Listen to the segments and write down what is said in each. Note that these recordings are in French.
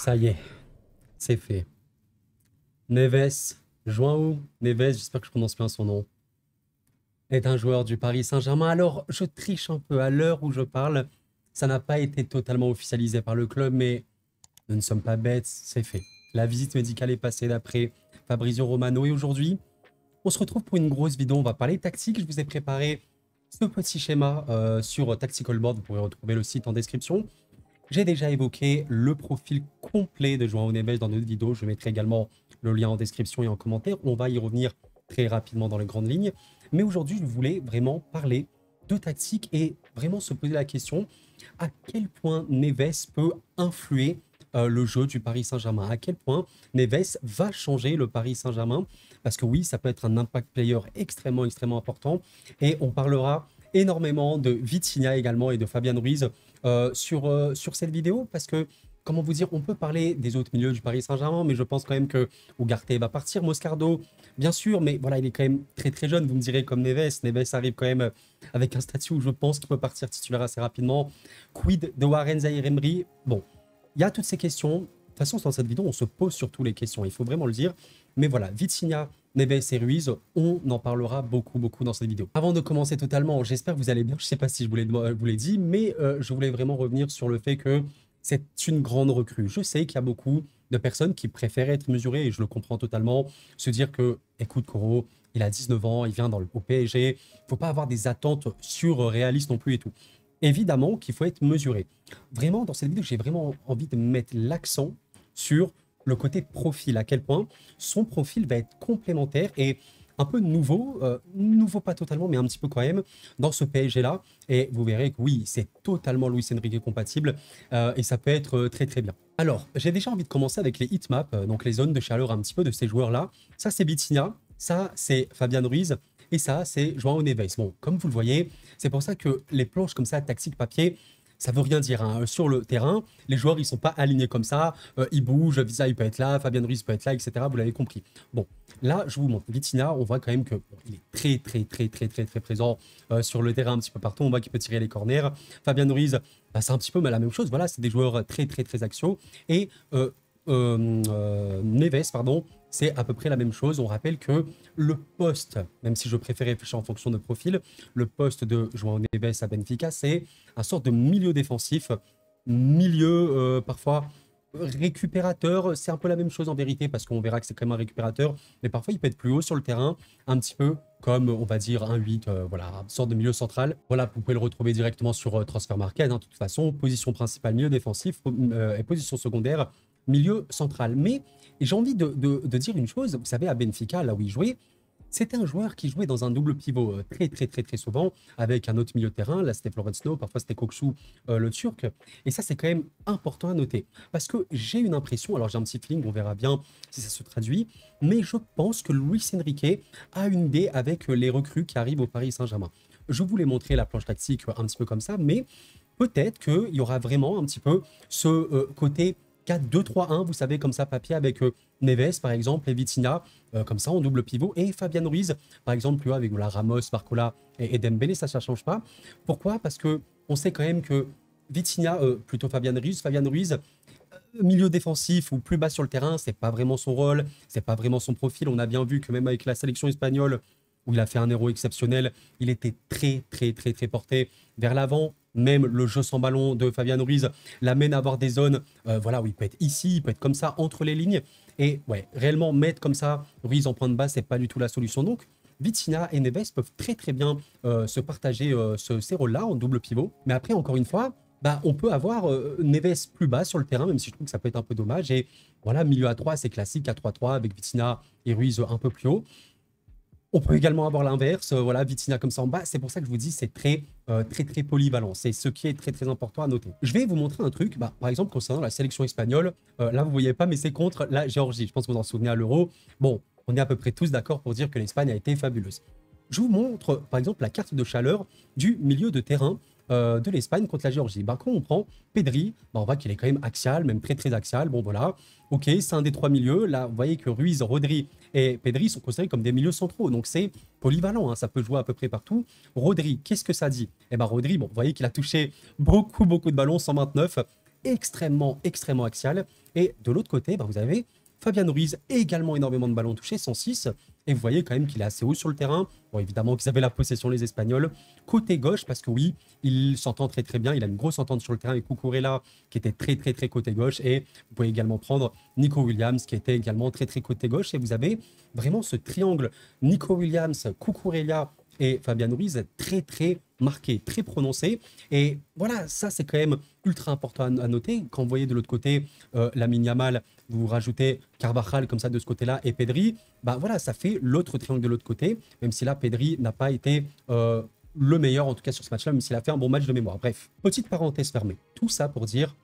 Ça y est, c'est fait. Neves, João Neves, j'espère que je prononce bien son nom, est un joueur du Paris Saint-Germain. Alors, je triche un peu à l'heure où je parle. Ça n'a pas été totalement officialisé par le club, mais nous ne sommes pas bêtes, c'est fait. La visite médicale est passée d'après Fabrizio Romano et aujourd'hui, on se retrouve pour une grosse vidéo. On va parler tactique. Je vous ai préparé ce petit schéma sur Tactical Board. Vous pourrez retrouver le site en description. J'ai déjà évoqué le profil complet de João Neves dans notre vidéo. Je mettrai également le lien en description et en commentaire. On va y revenir très rapidement dans les grandes lignes. Mais aujourd'hui, je voulais vraiment parler de tactique et vraiment se poser la question à quel point Neves peut influer le jeu du Paris Saint-Germain. À quel point Neves va changer le Paris Saint-Germain. Parce que oui, ça peut être un impact player extrêmement, extrêmement important. Et on parlera énormément de Vitinha également et de Fabian Ruiz sur cette vidéo parce que, comment vous dire, on peut parler des autres milieux du Paris Saint-Germain, mais je pense quand même que Ugarte va partir, Moscardo, bien sûr, mais voilà, il est quand même très très jeune, vous me direz, comme Neves. Neves arrive quand même avec un statut où je pense qu'il peut partir titulaire assez rapidement. Quid de Warren Zaïre-Emery? Bon, il y a toutes ces questions. De toute façon, dans cette vidéo, on se pose surtout les questions, il faut vraiment le dire. Mais voilà, Vitinha, Neves et Ruiz, on en parlera beaucoup, beaucoup dans cette vidéo. Avant de commencer totalement, j'espère que vous allez bien. Je ne sais pas si je vous l'ai dit, mais je voulais vraiment revenir sur le fait que c'est une grande recrue. Je sais qu'il y a beaucoup de personnes qui préfèrent être mesurées, et je le comprends totalement, se dire que, écoute, Koro, il a 19 ans, il vient au PSG, il ne faut pas avoir des attentes surréalistes non plus et tout. Évidemment qu'il faut être mesuré. Vraiment, dans cette vidéo, j'ai vraiment envie de mettre l'accent sur le côté profil, à quel point son profil va être complémentaire et un peu nouveau, nouveau pas totalement, mais un petit peu quand même, dans ce PSG-là. Et vous verrez que oui, c'est totalement Luis Enrique compatible et ça peut être très très bien. Alors, j'ai déjà envie de commencer avec les heatmaps, donc les zones de chaleur un petit peu de ces joueurs-là. Ça, c'est Vitinha, ça, c'est Fabian Ruiz, et ça, c'est João Neves. Bon, comme vous le voyez, c'est pour ça que les planches comme ça, tactique papier, ça veut rien dire. Hein. Sur le terrain, les joueurs, ils sont pas alignés comme ça. Ils bougent, Visa, il peut être là, Fabian Ruiz peut être là, etc. Vous l'avez compris. Bon, là, je vous montre. Vitinha, on voit quand même que bon, il est très, très, très, très, très, très présent sur le terrain un petit peu partout. On voit qu'il peut tirer les corners. Fabian Ruiz, bah, c'est un petit peu la même chose. Voilà, c'est des joueurs très, très, très axiaux. Et Neves, pardon, c'est à peu près la même chose. On rappelle que le poste, même si je préfère réfléchir en fonction de profil, le poste de João Neves à Benfica, c'est un sorte de milieu défensif, milieu parfois récupérateur. C'est un peu la même chose en vérité parce qu'on verra que c'est quand même un récupérateur, mais parfois il peut être plus haut sur le terrain, un petit peu comme on va dire un 8, voilà, une sorte de milieu central. Voilà, vous pouvez le retrouver directement sur Transfermarkt, hein, de toute façon, position principale, milieu défensif et position secondaire, milieu central. Mais j'ai envie de dire une chose, vous savez, à Benfica, là où il jouait, c'était un joueur qui jouait dans un double pivot très, très, très, très souvent avec un autre milieu de terrain. Là, c'était Florent Snow, parfois c'était Koksu, le Turc. Et ça, c'est quand même important à noter. Parce que j'ai une impression, alors j'ai un petit feeling, on verra bien si ça se traduit, mais je pense que Luis Enrique a une idée avec les recrues qui arrivent au Paris Saint-Germain. Je vous l'ai montré la planche tactique un petit peu comme ça, mais peut-être qu'il y aura vraiment un petit peu ce côté 4-2-3-1, vous savez, comme ça, papier, avec Neves, par exemple, et Vitinha, comme ça, en double pivot, et Fabian Ruiz, par exemple, plus haut, avec voilà, Ramos, Barcola et Dembélé, ça ne change pas. Pourquoi? Parce que on sait quand même que Vitinha, plutôt Fabian Ruiz, milieu défensif ou plus bas sur le terrain, c'est pas vraiment son rôle, c'est pas vraiment son profil. On a bien vu que même avec la sélection espagnole, où il a fait un héros exceptionnel, il était très, très, très, très porté vers l'avant. Même le jeu sans ballon de Fabian Ruiz l'amène à avoir des zones voilà, où il peut être ici, il peut être comme ça, entre les lignes. Et ouais, réellement mettre comme ça Ruiz en point de base, c'est pas du tout la solution. Donc, Vitinha et Neves peuvent très très bien se partager ces rôles-là en double pivot. Mais après, encore une fois, bah, on peut avoir Neves plus bas sur le terrain, même si je trouve que ça peut être un peu dommage. Et voilà, milieu à 3, c'est classique, à 3-3, avec Vitinha et Ruiz un peu plus haut. On peut également avoir l'inverse, voilà, Vitinha comme ça en bas. C'est pour ça que je vous dis, c'est très, très, très polyvalent. C'est ce qui est très, très important à noter. Je vais vous montrer un truc, bah, par exemple, concernant la sélection espagnole. Là, vous ne voyez pas, mais c'est contre la Géorgie. Je pense que vous en souvenez à l'Euro. Bon, on est à peu près tous d'accord pour dire que l'Espagne a été fabuleuse. Je vous montre, par exemple, la carte de chaleur du milieu de terrain de l'Espagne contre la Géorgie. Bah, quand on prend Pedri, bah, on voit qu'il est quand même axial, même très très axial. Bon voilà, ok, c'est un des trois milieux. Là, vous voyez que Ruiz, Rodri et Pedri sont considérés comme des milieux centraux. Donc c'est polyvalent, hein, ça peut jouer à peu près partout. Rodri, qu'est-ce que ça dit? Eh ben Rodri, bon, vous voyez qu'il a touché beaucoup, beaucoup de ballons, 129. extrêmement axial. Et de l'autre côté, bah, vous avez Fabian Ruiz, également énormément de ballons touchés, 106. Et vous voyez quand même qu'il est assez haut sur le terrain. Bon, évidemment qu'ils avaient la possession, les Espagnols. Côté gauche, parce que oui, il s'entend très bien. Il a une grosse entente sur le terrain avec Cucurella, qui était très côté gauche. Et vous pouvez également prendre Nico Williams, qui était également très côté gauche. Et vous avez vraiment ce triangle Nico Williams, Cucurella et Fabian Ruiz très marqué, très prononcé. Et voilà, ça c'est quand même ultra important à noter. Quand vous voyez de l'autre côté Lamine Yamal, vous rajoutez Carvajal comme ça de ce côté-là et Pedri, bah voilà, ça fait l'autre triangle de l'autre côté, même si là Pedri n'a pas été le meilleur en tout cas sur ce match-là, même s'il a fait un bon match de mémoire. Bref, petite parenthèse fermée. Tout ça pour dire,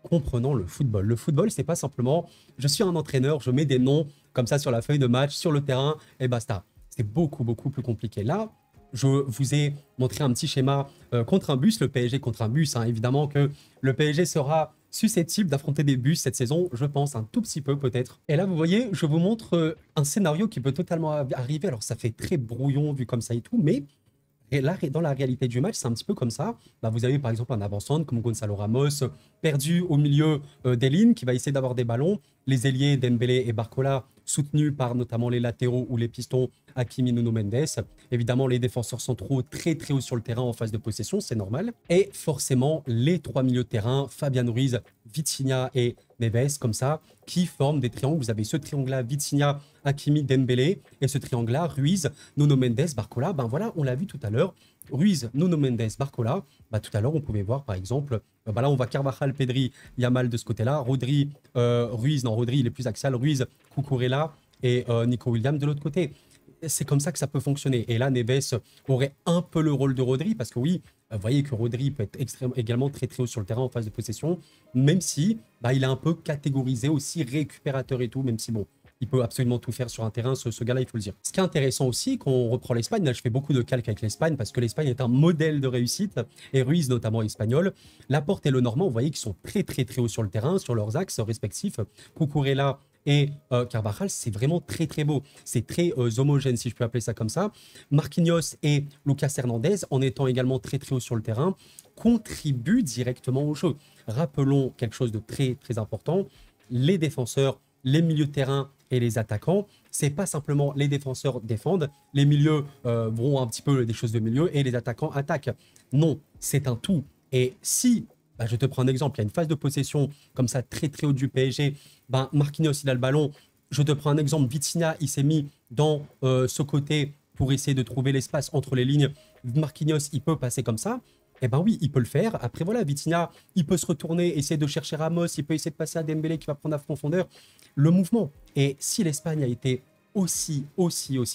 comprenons le football. Le football, c'est pas simplement je suis un entraîneur, je mets des noms comme ça sur la feuille de match, sur le terrain, et basta. C'est beaucoup plus compliqué. Là, je vous ai montré un petit schéma contre un bus, le PSG contre un bus. Hein. Évidemment que le PSG sera susceptible d'affronter des bus cette saison, je pense, un tout petit peu peut-être. Et là, vous voyez, je vous montre un scénario qui peut totalement arriver. Alors, ça fait très brouillon vu comme ça et tout, mais et là, dans la réalité du match, c'est un petit peu comme ça. Bah, vous avez par exemple un avant-centre comme Gonzalo Ramos, perdu au milieu des lignes, qui va essayer d'avoir des ballons. Les ailiers Dembélé et Barcola, soutenus par notamment les latéraux ou les pistons Hakimi, Nuno Mendes. Évidemment, les défenseurs centraux très haut sur le terrain en phase de possession, c'est normal. Et forcément, les trois milieux de terrain, Fabian Ruiz, Vitinha et Neves, comme ça, qui forment des triangles. Vous avez ce triangle-là, Vitinha, Hakimi, Dembélé, et ce triangle-là, Ruiz, Nuno Mendes, Barcola. Ben voilà, on l'a vu tout à l'heure. Ruiz, Nuno Mendes, Barcola. Ben, tout à l'heure, on pouvait voir, par exemple, ben là, on va Carvajal, Pedri, Yamal de ce côté-là, Rodri, Ruiz, non, Rodri, il est plus axial, Ruiz, Cucurella et Nico Williams de l'autre côté. C'est comme ça que ça peut fonctionner. Et là, Neves aurait un peu le rôle de Rodri, parce que oui, vous voyez que Rodri peut être également très haut sur le terrain en phase de possession, même si bah, il est un peu catégorisé aussi récupérateur et tout, même si bon, il peut absolument tout faire sur un terrain, ce gars-là, il faut le dire. Ce qui est intéressant aussi, quand on reprend l'Espagne, là je fais beaucoup de calques avec l'Espagne, parce que l'Espagne est un modèle de réussite, et Ruiz notamment espagnol. Laporte et le Normand, vous voyez qu'ils sont très haut sur le terrain, sur leurs axes respectifs. Cucurella et Carvajal, c'est vraiment très beau. C'est très homogène, si je peux appeler ça comme ça. Marquinhos et Lucas Hernandez, en étant également très haut sur le terrain, contribuent directement au jeu. Rappelons quelque chose de très important. Les défenseurs, les milieux de terrain et les attaquants, c'est pas simplement les défenseurs défendent, les milieux vont un petit peu des choses de milieu et les attaquants attaquent. Non, c'est un tout. Et si, bah, je te prends un exemple, il y a une phase de possession comme ça très haut du PSG, bah, Marquinhos il a le ballon, je te prends un exemple, Vitinha il s'est mis dans ce côté pour essayer de trouver l'espace entre les lignes, Marquinhos il peut passer comme ça. Eh ben oui, il peut le faire. Après, voilà, Vitinha, il peut se retourner, essayer de chercher Ramos, il peut essayer de passer à Dembélé qui va prendre à profondeur. Le mouvement. Et si l'Espagne a été aussi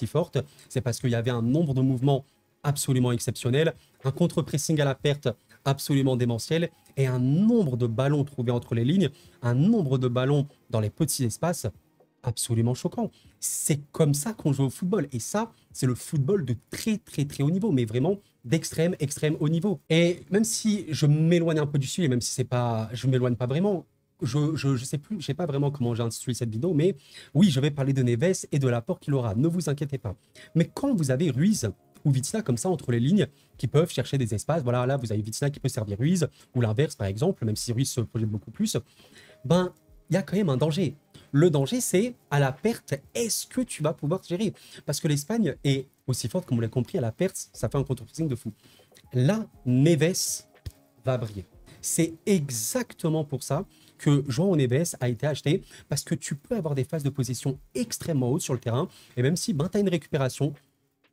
forte, c'est parce qu'il y avait un nombre de mouvements absolument exceptionnel, un contre-pressing à la perte absolument démentiel et un nombre de ballons trouvés entre les lignes, un nombre de ballons dans les petits espaces absolument choquant. C'est comme ça qu'on joue au football. Et ça, c'est le football de très haut niveau, mais vraiment d'extrême haut niveau. Et même si je m'éloigne un peu du sujet, même si c'est pas, je m'éloigne pas vraiment, je sais plus, je sais pas vraiment comment j'ai intitulé cette vidéo, mais oui, je vais parler de Neves et de l'apport qu'il aura. Ne vous inquiétez pas. Mais quand vous avez Ruiz ou Vitinha comme ça entre les lignes qui peuvent chercher des espaces, voilà, là vous avez Vitinha qui peut servir Ruiz ou l'inverse par exemple, même si Ruiz se projette beaucoup plus, ben il y a quand même un danger. Le danger, c'est à la perte, est-ce que tu vas pouvoir gérer? Parce que l'Espagne est aussi forte, comme vous l'avez compris, à la perte, ça fait un contre-pressing de fou. Là, Neves va briller. C'est exactement pour ça que João Neves a été acheté, parce que tu peux avoir des phases de possession extrêmement hautes sur le terrain, et même si ben, tu as une récupération,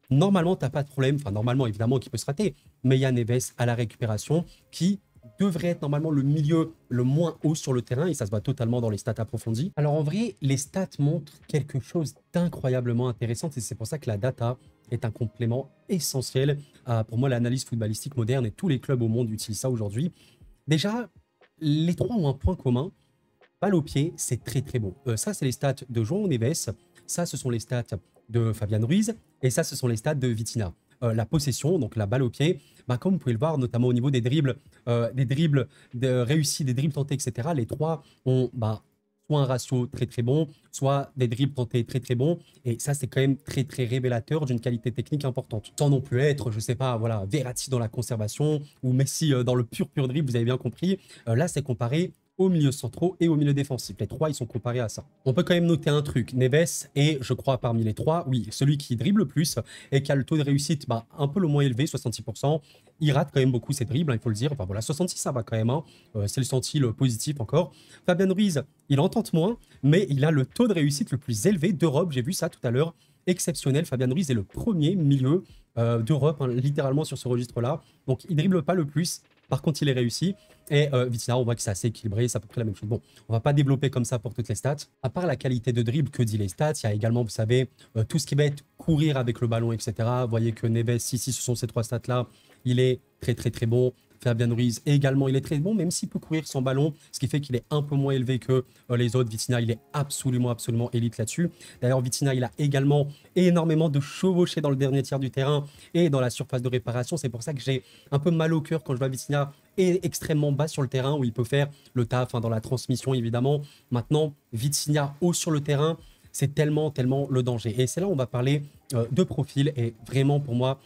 normalement, tu n'as pas de problème, enfin normalement, évidemment, qui peut se rater, mais il y a Neves à la récupération qui devrait être normalement le milieu le moins haut sur le terrain et ça se voit totalement dans les stats approfondies. Alors en vrai, les stats montrent quelque chose d'incroyablement intéressant et c'est pour ça que la data est un complément essentiel à, pour moi, l'analyse footballistique moderne et tous les clubs au monde utilisent ça aujourd'hui. Déjà, les trois ont un point commun. Balle au pied, c'est très bon. Ça, c'est les stats de João Neves. Ça, ce sont les stats de Fabian Ruiz. Et ça, ce sont les stats de Vitinha. La possession, donc la balle au pied, bah, comme vous pouvez le voir, notamment au niveau des dribbles réussis, des dribbles tentés, etc. Les trois ont soit un ratio très très bon, soit des dribbles tentés très très bons. Et ça, c'est quand même très très révélateur d'une qualité technique importante. Sans non plus être, je sais pas, voilà, Verratti dans la conservation ou Messi dans le pur dribble, vous avez bien compris. Là, c'est comparé au milieu centraux et au milieu défensif. Les trois, ils sont comparés à ça. On peut quand même noter un truc. Neves est, je crois, parmi les trois, oui, celui qui dribble le plus et qui a le taux de réussite un peu le moins élevé, 66%. Il rate quand même beaucoup ses dribbles, il faut le dire. Enfin voilà, 66, ça va quand même. Hein. C'est le senti positif encore. Fabien Ruiz, il en tente moins, mais il a le taux de réussite le plus élevé d'Europe. J'ai vu ça tout à l'heure. Exceptionnel. Fabien Ruiz est le premier milieu d'Europe, hein, littéralement sur ce registre-là. Donc, il dribble pas le plus. Par contre, il est réussi. Et Vitinha, on voit que c'est assez équilibré, c'est à peu près la même chose. Bon, on va pas développer comme ça pour toutes les stats. À part la qualité de dribble, que dit les stats, il y a également, vous savez, tout ce qui va être courir avec le ballon, etc. Vous voyez que Neves, ici, ce sont ces trois stats-là. Il est très, très, très bon. Fabien Ruiz également, il est très bon, même s'il peut courir sans ballon, ce qui fait qu'il est un peu moins élevé que les autres. Vitinha, il est absolument élite là-dessus. D'ailleurs, Vitinha, il a également énormément de chevauchés dans le dernier tiers du terrain et dans la surface de réparation. C'est pour ça que j'ai un peu mal au cœur quand je vois Vitinha est extrêmement bas sur le terrain où il peut faire le taf dans la transmission, évidemment. Maintenant, Vitinha haut sur le terrain, c'est tellement le danger. Et c'est là où on va parler de profil et vraiment pour moi,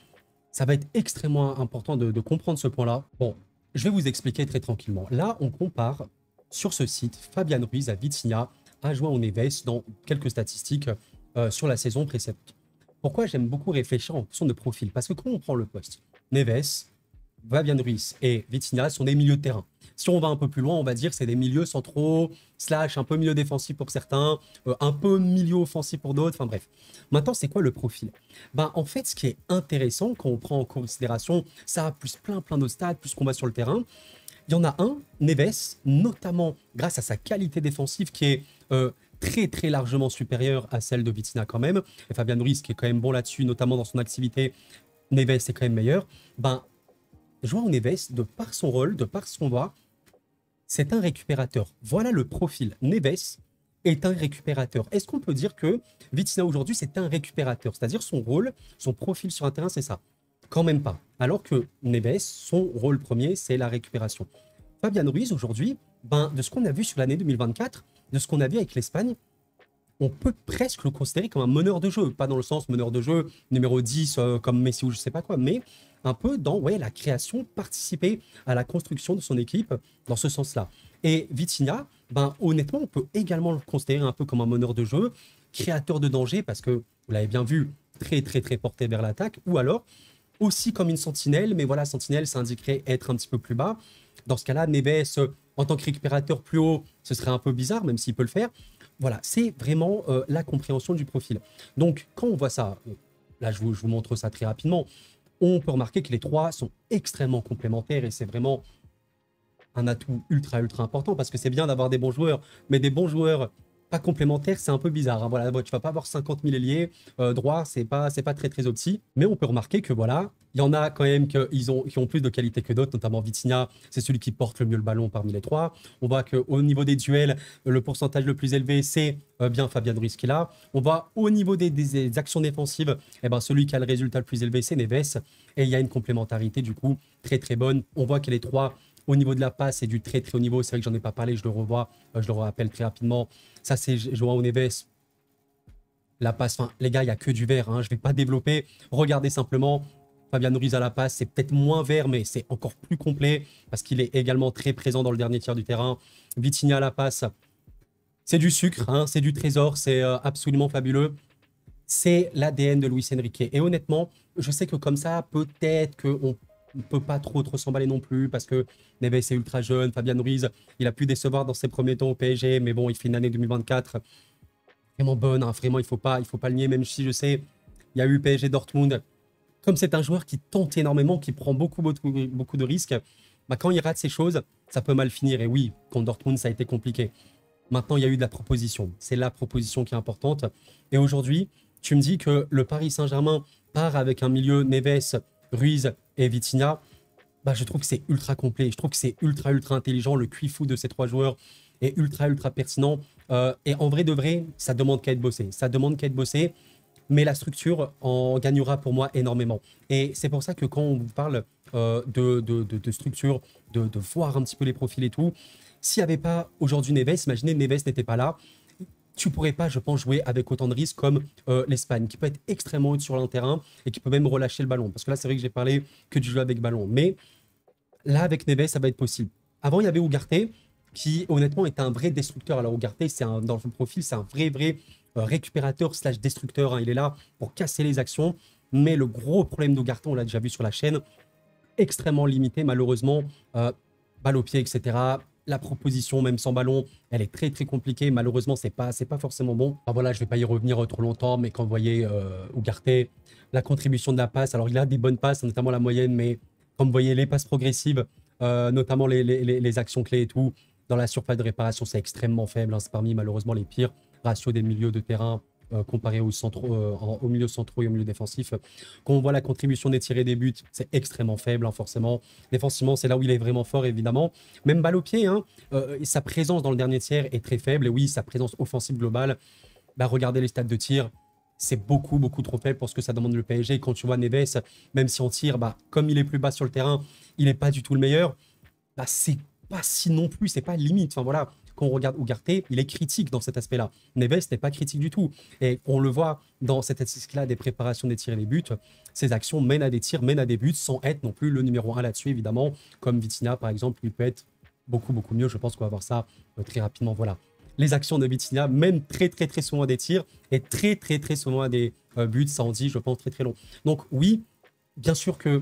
ça va être extrêmement important de comprendre ce point-là. Bon, je vais vous expliquer très tranquillement. Là, on compare sur ce site Fabien Ruiz à Vitinha, à João Neves dans quelques statistiques sur la saison précédente. Pourquoi j'aime beaucoup réfléchir en fonction de profil? Parce que quand on prend le poste, Neves, Fabien Ruiz et Vitinha sont des milieux de terrain. Si on va un peu plus loin, on va dire que c'est des milieux centraux, slash un peu milieu défensif pour certains, un peu milieu offensif pour d'autres, enfin bref. Maintenant, c'est quoi le profil? En fait, ce qui est intéressant quand on prend en considération ça, plus plein d'autres stats, plus qu'on va sur le terrain, il y en a un, Neves, notamment grâce à sa qualité défensive qui est très largement supérieure à celle de Vitinha quand même, et Fabien Ruiz qui est quand même bon là-dessus, notamment dans son activité, Neves est quand même meilleur. João Neves, de par son rôle, de par son voix, c'est un récupérateur. Voilà le profil. Neves est un récupérateur. Est-ce qu'on peut dire que Vitinha aujourd'hui, c'est un récupérateur? C'est-à-dire son rôle, son profil sur un terrain, c'est ça? Quand même pas. Alors que Neves, son rôle premier, c'est la récupération. Fabien Ruiz, aujourd'hui, de ce qu'on a vu sur l'année 2024, de ce qu'on a vu avec l'Espagne, on peut presque le considérer comme un meneur de jeu. Pas dans le sens meneur de jeu, numéro 10, comme Messi ou je sais pas quoi, mais un peu dans la création, participer à la construction de son équipe dans ce sens-là. Et Vitinha, honnêtement, on peut également le considérer un peu comme un meneur de jeu, créateur de danger, parce que, vous l'avez bien vu, très porté vers l'attaque, ou alors aussi comme une sentinelle, mais voilà, sentinelle, ça indiquerait être un petit peu plus bas. Dans ce cas-là, Neves, en tant que récupérateur plus haut, ce serait un peu bizarre, même s'il peut le faire. Voilà, c'est vraiment la compréhension du profil. Donc, quand on voit ça, là, je vous montre ça très rapidement, on peut remarquer que les trois sont extrêmement complémentaires et c'est vraiment un atout ultra important parce que c'est bien d'avoir des bons joueurs, mais des bons joueurs pas complémentaires, c'est un peu bizarre. Hein. Voilà, tu vas pas avoir 50 000 ailiers droits, c'est pas très opti. Mais on peut remarquer que voilà, il y en a quand même qui ont plus de qualité que d'autres, notamment Vitinha, c'est celui qui porte le mieux le ballon parmi les trois. On voit qu'au niveau des duels, le pourcentage le plus élevé, c'est bien Fabien Ruiz qui est là. On voit au niveau des actions défensives, celui qui a le résultat le plus élevé, c'est Neves. Et il y a une complémentarité du coup très bonne. On voit que les trois, au niveau de la passe, c'est du très haut niveau. C'est vrai que j'en ai pas parlé, je le revois, je le rappelle très rapidement. Ça, c'est João Neves. La passe, les gars, il n'y a que du vert. Hein. Je ne vais pas développer. Regardez simplement. Fabien Ruiz à la passe, c'est peut-être moins vert, mais c'est encore plus complet parce qu'il est également très présent dans le dernier tiers du terrain. Vitinha à la passe, c'est du sucre, hein, c'est du trésor, c'est absolument fabuleux. C'est l'ADN de Luis Enrique. Et honnêtement, je sais que comme ça, peut-être qu'on ne peut pas trop s'emballer non plus parce que Neves est ultra jeune. Fabien Ruiz, il a pu décevoir dans ses premiers temps au PSG, mais bon, il fait une année 2024 vraiment bonne. Hein, vraiment, il faut pas le nier, même si je sais, il y a eu PSG Dortmund. Comme c'est un joueur qui tente énormément, qui prend beaucoup de risques, quand il rate ces choses, ça peut mal finir. Et oui, contre Dortmund, ça a été compliqué. Maintenant, il y a eu de la proposition. C'est la proposition qui est importante. Et aujourd'hui, tu me dis que le Paris Saint-Germain part avec un milieu Neves, Ruiz et Vitinha. Je trouve que c'est ultra complet. Je trouve que c'est ultra intelligent. Le QI de ces trois joueurs est ultra pertinent. Et en vrai de vrai, ça demande qu'à être bossé. Ça demande qu'à être bossé. Mais la structure en gagnera pour moi énormément. Et c'est pour ça que quand on vous parle de structure, de voir un petit peu les profils et tout. S'il n'y avait pas aujourd'hui Neves, imaginez Neves n'était pas là, tu pourrais pas, je pense, jouer avec autant de risques comme l'Espagne, qui peut être extrêmement haute sur le terrain et qui peut même relâcher le ballon. Parce que là, c'est vrai que j'ai parlé que du jeu avec ballon. Mais là, avec Neves, ça va être possible. Avant, il y avait Ugarte, qui honnêtement était un vrai destructeur. Alors Ugarte, dans le profil, c'est un vrai récupérateur slash destructeur, hein. Il est là pour casser les actions. Mais le gros problème d'Ugarte, on l'a déjà vu sur la chaîne, extrêmement limité, malheureusement. Balle au pied, etc. La proposition, même sans ballon, elle est très compliquée. Malheureusement, c'est pas forcément bon. Enfin, voilà, je vais pas y revenir trop longtemps, mais quand vous voyez Ugarte, la contribution de la passe, alors il a des bonnes passes, notamment la moyenne, mais comme vous voyez, les passes progressives, notamment les actions clés et tout, dans la surface de réparation, c'est extrêmement faible, hein. C'est parmi malheureusement les pires ratios des milieux de terrain comparé aux au milieu centraux et au milieu défensif. Quand on voit la contribution des tirs et des buts, c'est extrêmement faible, hein, forcément. Défensivement, c'est là où il est vraiment fort, évidemment. Même balle au pied, hein, sa présence dans le dernier tiers est très faible. Et oui, sa présence offensive globale, bah, regardez les stats de tir, c'est beaucoup trop faible pour ce que ça demande le PSG. Et quand tu vois Neves, même si on tire, bah, comme il est plus bas sur le terrain, il n'est pas du tout le meilleur. Bah, c'est pas si non plus, c'est pas limite. Enfin voilà, quand on regarde Ugarte, il est critique dans cet aspect-là. Neves n'est pas critique du tout. Et on le voit dans cette statistique-là des préparations des tirs et des buts. Ces actions mènent à des tirs, mènent à des buts, sans être non plus le numéro 1 là-dessus, évidemment. Comme Vitinha, par exemple, il peut être beaucoup mieux. Je pense qu'on va voir ça très rapidement. Voilà. Les actions de Vitinha mènent très souvent à des tirs et très souvent à des buts. Ça en dit, je pense, très long. Donc oui, bien sûr que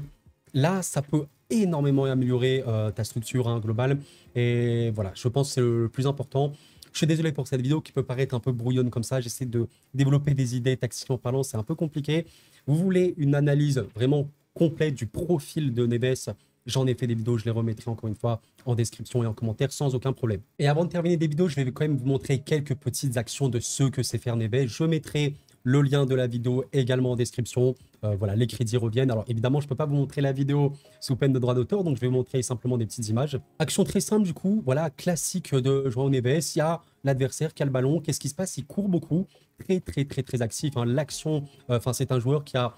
là, ça peut énormément améliorer ta structure, hein, globale. Et voilà, je pense que c'est le plus important. Je suis désolé pour cette vidéo qui peut paraître un peu brouillonne comme ça. J'essaie de développer des idées tactiquement parlant, c'est un peu compliqué. Vous voulez une analyse vraiment complète du profil de Neves? J'en ai fait des vidéos, je les remettrai encore une fois en description et en commentaire sans aucun problème. Et avant de terminer des vidéos, je vais quand même vous montrer quelques petites actions de ce que sait faire Neves. Je mettrai le lien de la vidéo également en description. Voilà, les crédits reviennent. Alors évidemment, je ne peux pas vous montrer la vidéo sous peine de droit d'auteur, donc je vais vous montrer simplement des petites images. Action très simple du coup, voilà, classique de João Neves. Il y a l'adversaire qui a le ballon. Qu'est-ce qui se passe? Il court beaucoup, très actif, hein. L'action, enfin c'est un joueur qui a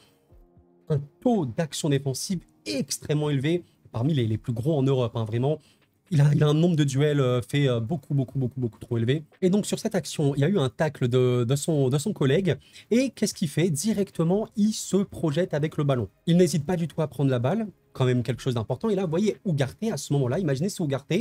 un taux d'action défensive extrêmement élevé, parmi les plus gros en Europe, hein, vraiment. Il a un nombre de duels fait beaucoup trop élevé. Et donc sur cette action, il y a eu un tacle de son collègue. Et qu'est-ce qu'il fait? Directement, il se projette avec le ballon. Il n'hésite pas du tout à prendre la balle, quand même quelque chose d'important. Et là, vous voyez, Ugarte, à ce moment-là, imaginez c'est Ugarte.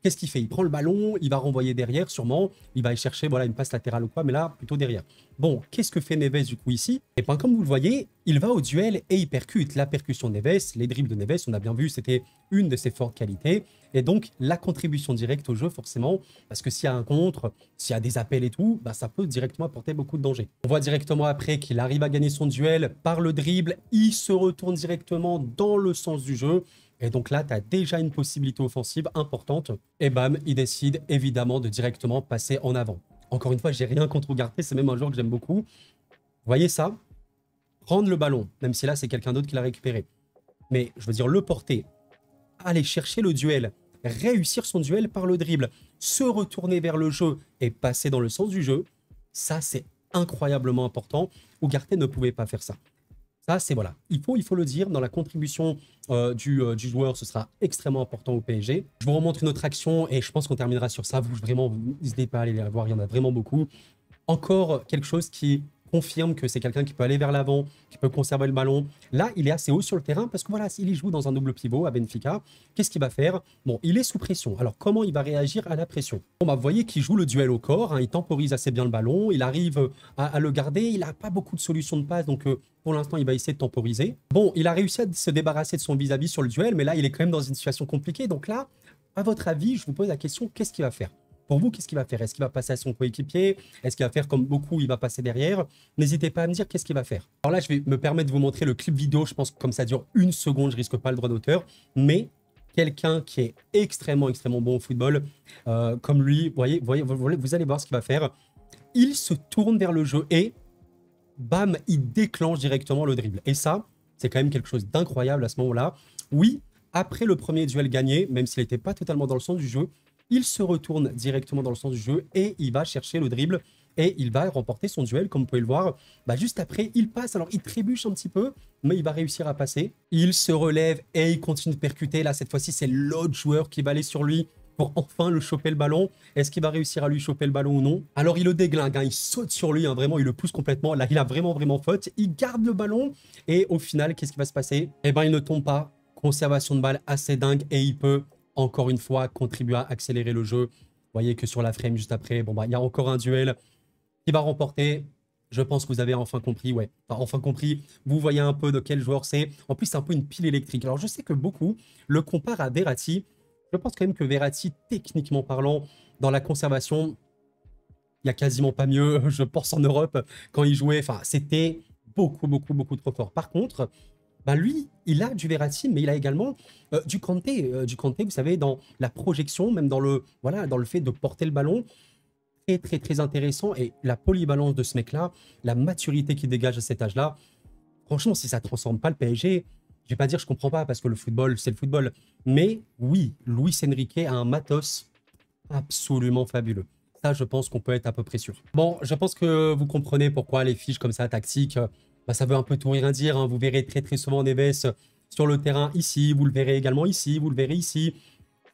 Qu'est-ce qu'il fait? Il prend le ballon, il va renvoyer derrière, sûrement. Il va aller chercher, voilà, une passe latérale ou quoi, mais là, plutôt derrière. Bon, qu'est-ce que fait Neves du coup ici? Et bien, comme vous le voyez, il va au duel et il percute. La percussion de Neves, les dribbles de Neves, on a bien vu, c'était une de ses fortes qualités. Et donc, la contribution directe au jeu, forcément, parce que s'il y a un contre, s'il y a des appels et tout, bah, ça peut directement apporter beaucoup de danger. On voit directement après qu'il arrive à gagner son duel par le dribble. Il se retourne directement dans le sens du jeu. Et donc là, tu as déjà une possibilité offensive importante. Et bam, il décide évidemment de directement passer en avant. Encore une fois, j'ai rien contre Ugarte, c'est même un joueur que j'aime beaucoup. Vous voyez ça? Prendre le ballon, même si là, c'est quelqu'un d'autre qui l'a récupéré. Mais je veux dire, le porter, aller chercher le duel, réussir son duel par le dribble, se retourner vers le jeu et passer dans le sens du jeu, ça, c'est incroyablement important. Ugarte ne pouvait pas faire ça. Ça, c'est voilà. Il faut le dire, dans la contribution du joueur, ce sera extrêmement important au PSG. Je vous remontre une autre action et je pense qu'on terminera sur ça. Vous, vraiment, n'hésitez pas à aller les voir, il y en a vraiment beaucoup. Encore quelque chose qui confirme que c'est quelqu'un qui peut aller vers l'avant, qui peut conserver le ballon. Là, il est assez haut sur le terrain parce que voilà, s'il y joue dans un double pivot à Benfica, qu'est-ce qu'il va faire? Bon, il est sous pression. Alors, comment il va réagir à la pression? Bon, bah, vous voyez qu'il joue le duel au corps, hein, il temporise assez bien le ballon, il arrive à le garder, il n'a pas beaucoup de solutions de passe, donc pour l'instant, il va essayer de temporiser. Bon, il a réussi à se débarrasser de son vis-à-vis sur le duel, mais là, il est quand même dans une situation compliquée. Donc là, à votre avis, je vous pose la question, qu'est-ce qu'il va faire? Pour vous, qu'est-ce qu'il va faire? Est-ce qu'il va passer à son coéquipier? Est-ce qu'il va faire comme beaucoup, il va passer derrière? N'hésitez pas à me dire qu'est-ce qu'il va faire. Alors là, je vais me permettre de vous montrer le clip vidéo. Je pense que comme ça dure une seconde, je risque pas le droit d'auteur. Mais quelqu'un qui est extrêmement bon au football, comme lui, vous allez voir ce qu'il va faire. Il se tourne vers le jeu et bam, il déclenche directement le dribble. Et ça, c'est quand même quelque chose d'incroyable à ce moment-là. Oui, après le premier duel gagné, même s'il n'était pas totalement dans le sens du jeu, il se retourne directement dans le sens du jeu et il va chercher le dribble et il va remporter son duel, comme vous pouvez le voir. Bah, juste après, il passe. Alors, il trébuche un petit peu, mais il va réussir à passer. Il se relève et il continue de percuter. Là, cette fois-ci, c'est l'autre joueur qui va aller sur lui pour enfin le choper le ballon. Est-ce qu'il va réussir à lui choper le ballon ou non? Alors, il le déglingue, hein, il saute sur lui, hein, vraiment, il le pousse complètement. Là, il a vraiment, vraiment faute. Il garde le ballon et au final, qu'est-ce qui va se passer? Eh ben, il ne tombe pas. Conservation de balle assez dingue et il peut, encore une fois, contribuer à accélérer le jeu. Vous voyez que sur la frame juste après, bon, bah, il y a encore un duel qui va remporter. Je pense que vous avez enfin compris, ouais. Enfin compris, vous voyez un peu de quel joueur c'est. En plus, c'est un peu une pile électrique. Alors, je sais que beaucoup le comparent à Verratti. Je pense quand même que Verratti, techniquement parlant, dans la conservation, il n'y a quasiment pas mieux, je pense, en Europe, quand il jouait. Enfin, c'était beaucoup, beaucoup, beaucoup trop fort. Par contre, ben lui, il a du Verratti, mais il a également du Kanté. Du Kanté, vous savez, dans la projection, même dans le, voilà, dans le fait de porter le ballon. Très, très, très intéressant. Et la polyvalence de ce mec-là, la maturité qu'il dégage à cet âge-là, franchement, si ça ne transforme pas le PSG, je vais pas dire je comprends pas, parce que le football, c'est le football. Mais oui, Luis Enrique a un matos absolument fabuleux. Ça, je pense qu'on peut être à peu près sûr. Bon, je pense que vous comprenez pourquoi les fiches comme ça, tactiques, bah, ça veut un peu tout rien dire, hein. Vous verrez très très souvent Neves sur le terrain ici, vous le verrez également ici, vous le verrez ici.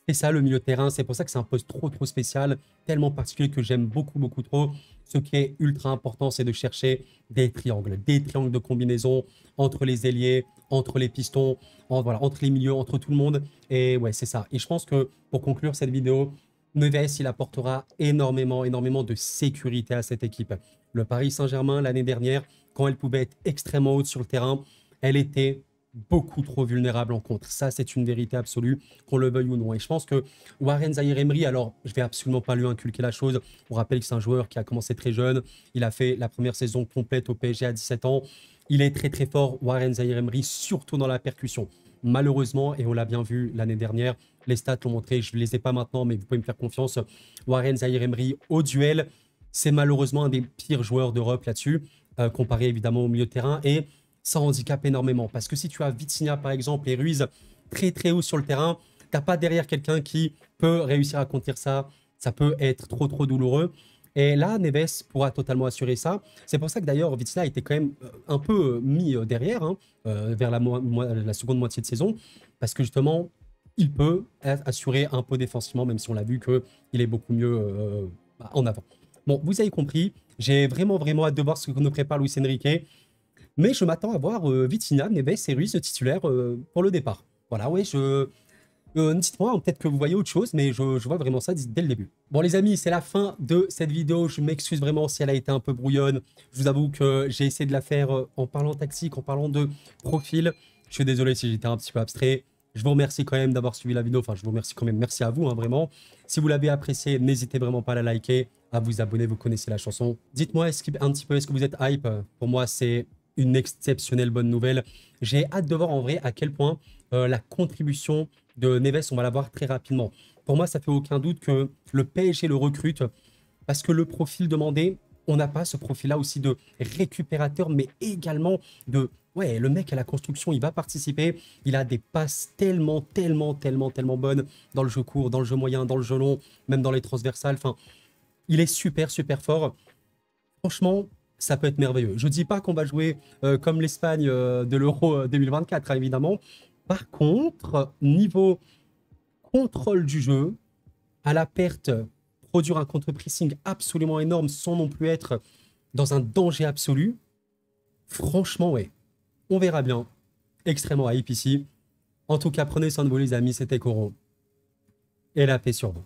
C'est ça le milieu de terrain, c'est pour ça que c'est un poste trop trop spécial, tellement particulier que j'aime beaucoup beaucoup trop. Ce qui est ultra important, c'est de chercher des triangles de combinaison entre les ailiers, entre les pistons, voilà, entre les milieux, entre tout le monde. Et ouais, c'est ça. Et je pense que pour conclure cette vidéo, Neves, il apportera énormément, énormément de sécurité à cette équipe. Le Paris Saint-Germain, l'année dernière, quand elle pouvait être extrêmement haute sur le terrain, elle était beaucoup trop vulnérable en contre. Ça, c'est une vérité absolue, qu'on le veuille ou non. Et je pense que Warren Zaïre-Emery, alors, je vais absolument pas lui inculquer la chose. On rappelle que c'est un joueur qui a commencé très jeune. Il a fait la première saison complète au PSG à 17 ans. Il est très, très fort, Warren Zaïre-Emery, surtout dans la percussion. Malheureusement, et on l'a bien vu l'année dernière, les stats l'ont montré, je ne les ai pas maintenant, mais vous pouvez me faire confiance. Warren Zaïre-Emery, au duel, c'est malheureusement un des pires joueurs d'Europe là-dessus, comparé évidemment au milieu de terrain. Et ça handicape énormément. Parce que si tu as Vitinha, par exemple, et Ruiz très très haut sur le terrain, tu n'as pas derrière quelqu'un qui peut réussir à contenir ça. Ça peut être trop trop douloureux. Et là, Neves pourra totalement assurer ça. C'est pour ça que d'ailleurs, Vitinha a été quand même un peu mis derrière, hein, vers la seconde moitié de saison. Parce que justement, il peut assurer un peu défensivement, même si on l'a vu qu'il est beaucoup mieux en avant. Bon, vous avez compris. J'ai vraiment vraiment hâte de voir ce que nous prépare Luis Enrique. Mais je m'attends à voir Vitinha, Neves et Ruiz titulaire pour le départ. Voilà, ouais, dites-moi, hein, peut-être que vous voyez autre chose, mais je vois vraiment ça dès le début. Bon les amis, c'est la fin de cette vidéo. Je m'excuse vraiment si elle a été un peu brouillonne. Je vous avoue que j'ai essayé de la faire en parlant tactique, en parlant de profil. Je suis désolé si j'étais un petit peu abstrait. Je vous remercie quand même d'avoir suivi la vidéo. Enfin, je vous remercie quand même. Merci à vous, hein, vraiment. Si vous l'avez apprécié, n'hésitez vraiment pas à la liker, à vous abonner. Vous connaissez la chanson. Dites-moi un petit peu, est-ce que vous êtes hype? Pour moi, c'est une exceptionnelle bonne nouvelle. J'ai hâte de voir en vrai à quel point la contribution de Neves, on va la voir très rapidement. Pour moi, ça fait aucun doute que le PSG le recrute parce que le profil demandé, on n'a pas ce profil-là aussi de récupérateur, mais également de... Ouais, le mec à la construction, il va participer. Il a des passes tellement, tellement, tellement, tellement bonnes dans le jeu court, dans le jeu moyen, dans le jeu long, même dans les transversales. Enfin, il est super, super fort. Franchement, ça peut être merveilleux. Je ne dis pas qu'on va jouer comme l'Espagne de l'Euro 2024, hein, évidemment. Par contre, niveau contrôle du jeu, à la perte, produire un contre-pressing absolument énorme sans non plus être dans un danger absolu, franchement, ouais, on verra bien. Extrêmement hype ici. En tout cas, prenez soin de vous les amis, c'était Coron. Et la paix sur vous.